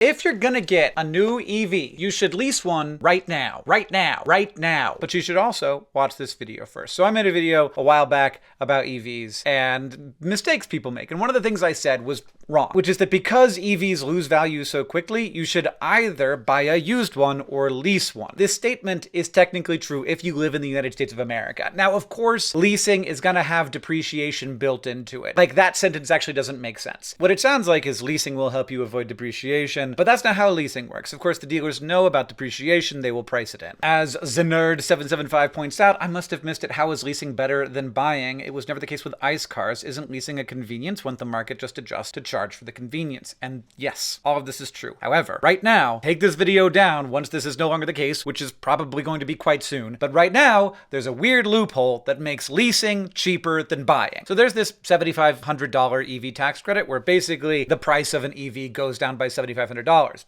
If you're gonna get a new EV, you should lease one right now. But you should also watch this video first. So I made a video a while back about EVs and mistakes people make. And one of the things I said was wrong, which is that because EVs lose value so quickly, you should either buy a used one or lease one. This statement is technically true if you live in the United States of America. Now, of course, leasing is gonna have depreciation built into it. Like, that sentence actually doesn't make sense. What it sounds like is leasing will help you avoid depreciation, but that's not how leasing works. Of course, the dealers know about depreciation, they will price it in. As Zenerd775 points out, I must have missed it. How is leasing better than buying? It was never the case with ICE cars. Isn't leasing a convenience? Won't the market just adjust to charge for the convenience? And yes, all of this is true. However, right now, take this video down once this is no longer the case, which is probably going to be quite soon. But right now, there's a weird loophole that makes leasing cheaper than buying. So there's this $7,500 EV tax credit where basically the price of an EV goes down by $7,500.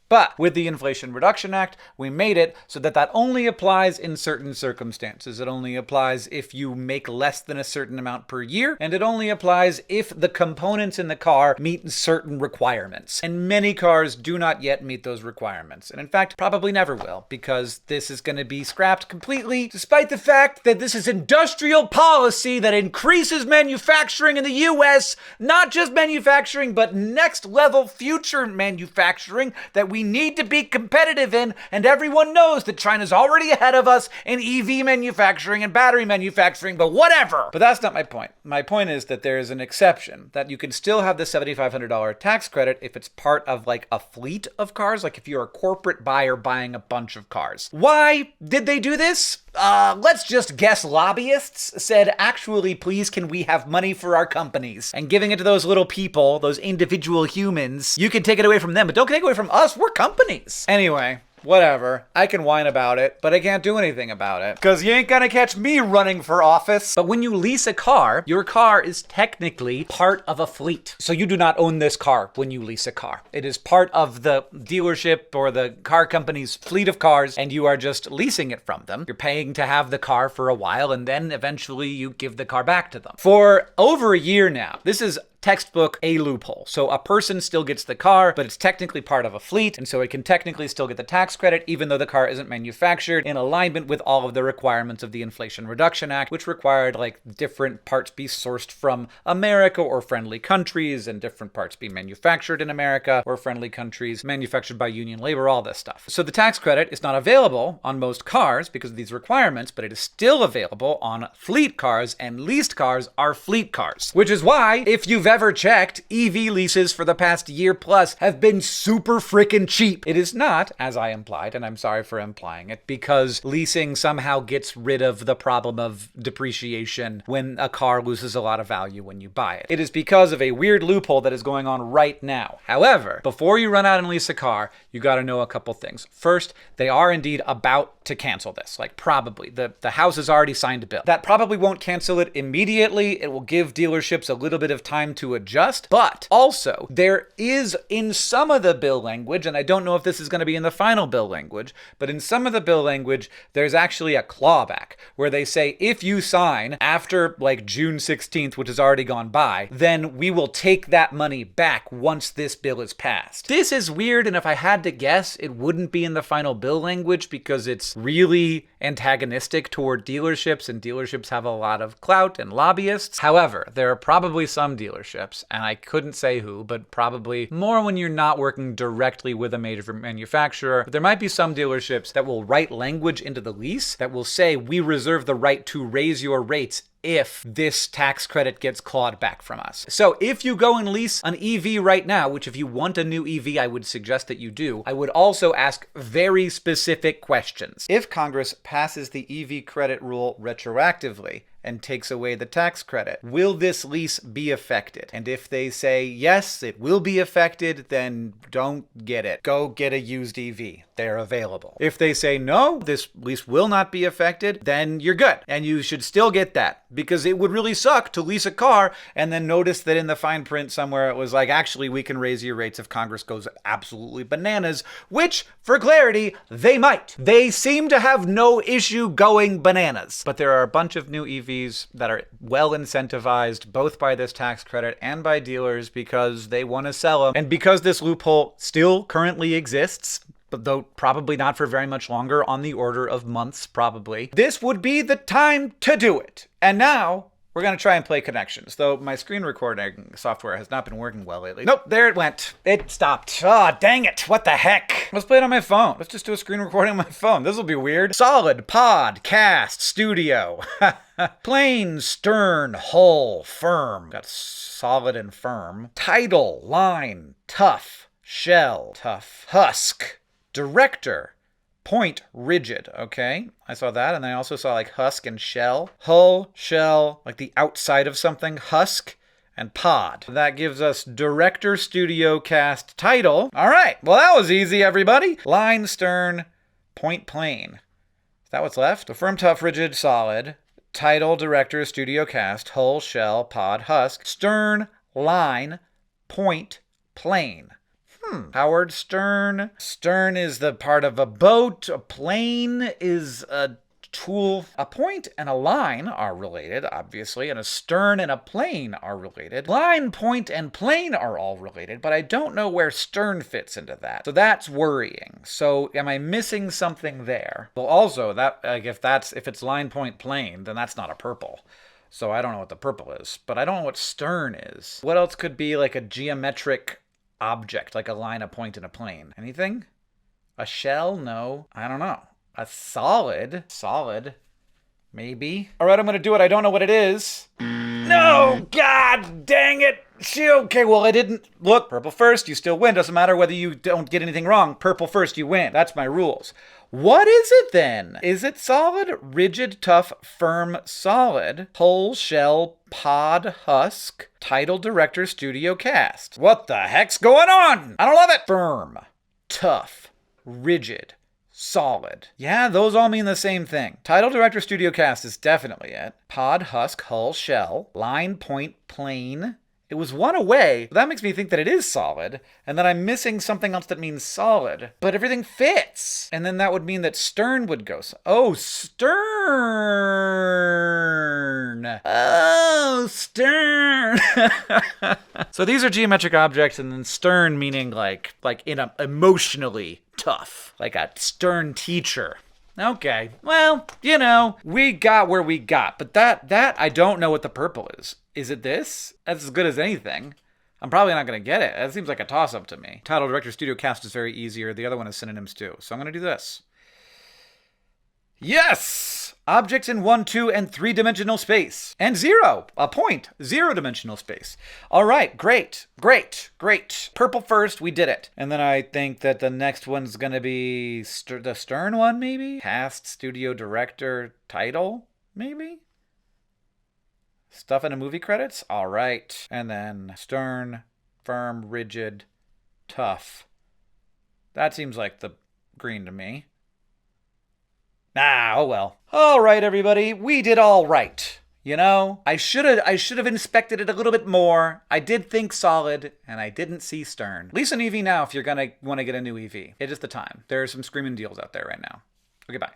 But with the Inflation Reduction Act, we made it so that that only applies in certain circumstances. It only applies if you make less than a certain amount per year, and it only applies if the components in the car meet certain requirements. And many cars do not yet meet those requirements. And in fact, probably never will, because this is going to be scrapped completely, despite the fact that this is industrial policy that increases manufacturing in the US, not just manufacturing, but next level future manufacturing that we need to be competitive in. And everyone knows that China's already ahead of us in EV manufacturing and battery manufacturing, but whatever. But that's not my point. My point is that there is an exception, that you can still have the $7,500 tax credit if it's part of like a fleet of cars, like if you're a corporate buyer buying a bunch of cars. Why did they do this? Let's just guess lobbyists said, actually, please, can we have money for our companies? And giving it to those little people, those individual humans, you can take it away from them, but don't take it away from us. We're companies. Anyway. Whatever. I can whine about it, but I can't do anything about it. Because you ain't gonna catch me running for office. But when you lease a car, your car is technically part of a fleet. So you do not own this car when you lease a car. It is part of the dealership or the car company's fleet of cars, and you are just leasing it from them. You're paying to have the car for a while, and then eventually you give the car back to them. For over a year now, this is textbook a loophole. So a person still gets the car, but it's technically part of a fleet, and so it can technically still get the tax credit even though the car isn't manufactured in alignment with all of the requirements of the Inflation Reduction Act, which required like different parts be sourced from America or friendly countries, and different parts be manufactured in America or friendly countries, manufactured by union labor, all this stuff. So the tax credit is not available on most cars because of these requirements, but it is still available on fleet cars, and leased cars are fleet cars. Which is why, if you've ever checked, EV leases for the past year plus have been super freaking cheap. It is not, as I implied, and I'm sorry for implying it, because leasing somehow gets rid of the problem of depreciation when a car loses a lot of value when you buy it. It is because of a weird loophole that is going on right now. However, before you run out and lease a car, you got to know a couple things. First, they are indeed about to cancel this. Like, probably. The House has already signed a bill. That probably won't cancel it immediately. It will give dealerships a little bit of time to adjust. But also, there is in some of the bill language, and I don't know if this is going to be in the final bill language, but in some of the bill language, there's actually a clawback where they say if you sign after like June 16th, which has already gone by, then we will take that money back once this bill is passed. This is weird, and if I had to guess, it wouldn't be in the final bill language because it's really antagonistic toward dealerships, and dealerships have a lot of clout and lobbyists. However, there are probably some dealerships, and I couldn't say who, but probably more when you're not working directly with a major manufacturer. But there might be some dealerships that will write language into the lease that will say, we reserve the right to raise your rates if this tax credit gets clawed back from us. So if you go and lease an EV right now, which if you want a new EV, I would suggest that you do, I would also ask very specific questions. If Congress passes the EV credit rule retroactively and takes away the tax credit, will this lease be affected? And if they say, yes, it will be affected, then don't get it. Go get a used EV. They're available. If they say, no, this lease will not be affected, then you're good. And you should still get that, because it would really suck to lease a car and then notice that in the fine print somewhere it was like, actually, we can raise your rates if Congress goes absolutely bananas, which, for clarity, they might. They seem to have no issue going bananas. But there are a bunch of new EV EVs that are well incentivized both by this tax credit and by dealers because they want to sell them. And because this loophole still currently exists, but though probably not for very much longer, on the order of months probably, this would be the time to do it. And now we're going to try and play connections, though my screen recording software has not been working well lately. Nope, there it went. It stopped. Ah, dang it. What the heck? Let's play it on my phone. Let's just do a screen recording on my phone. This will be weird. Solid, pod, cast, studio. Plain, stern, hull, firm. Got solid and firm. Title, line, tough, shell, tough, husk, director. Point, rigid, okay? I saw that, and then I also saw like husk and shell. Hull, shell, like the outside of something, husk, and pod. That gives us director, studio, cast, title. All right, well that was easy, everybody. Line, stern, point, plane. Is that what's left? The firm, tough, rigid, solid. Title, director, studio, cast, hull, shell, pod, husk, stern, line, point, plane. Howard Stern. Stern is the part of a boat. A plane is a tool. A point and a line are related, obviously, and a stern and a plane are related. Line, point, and plane are all related, but I don't know where stern fits into that. So that's worrying. So am I missing something there? Well, also, that if it's line, point, plane, then that's not a purple. So I don't know what the purple is, but I don't know what stern is. What else could be like a geometric object, like a line, a point, and a plane? Anything? A shell? No. I don't know. A solid? Solid. Maybe. All right, I'm going to do it. I don't know what it is. No! God dang it! Okay, well, I didn't. Look, purple first, you still win. Doesn't matter whether you don't get anything wrong. Purple first, you win. That's my rules. What is it then? Is it solid, rigid, tough, firm, solid, hull, shell, pod, husk, title, director, studio, cast? What the heck's going on? I don't love it. Firm, tough, rigid, solid. Yeah, those all mean the same thing. Title, director, studio, cast is definitely it. Pod, husk, hull, shell, line, point, plane. It was one away. That makes me think that it is solid, and that I'm missing something else that means solid. But everything fits. And then that would mean that stern would go. Oh, stern. Oh, stern. So these are geometric objects, and then stern meaning like emotionally tough, like a stern teacher. Okay, well, you know, we got where we got, but that I don't know what the purple is. Is it this? That's as good as anything. I'm probably not going to get it. That seems like a toss-up to me. Title, director, studio, cast is very easier. The other one is synonyms too. So I'm going to do this. Yes! Objects in 1, 2, and 3-dimensional space. And 0, a point, 0-dimensional space. All right, great, great, great. Purple first, we did it. And then I think that the next one's going to be the stern one, maybe? Cast, studio, director, title, maybe? Stuff in the movie credits? All right. And then stern, firm, rigid, tough. That seems like the green to me. Oh well. All right, everybody. We did all right. You know, I should have inspected it a little bit more. I did think solid, and I didn't see stern. Lease an EV now if you're going to want to get a new EV. It is the time. There are some screaming deals out there right now. Okay, bye.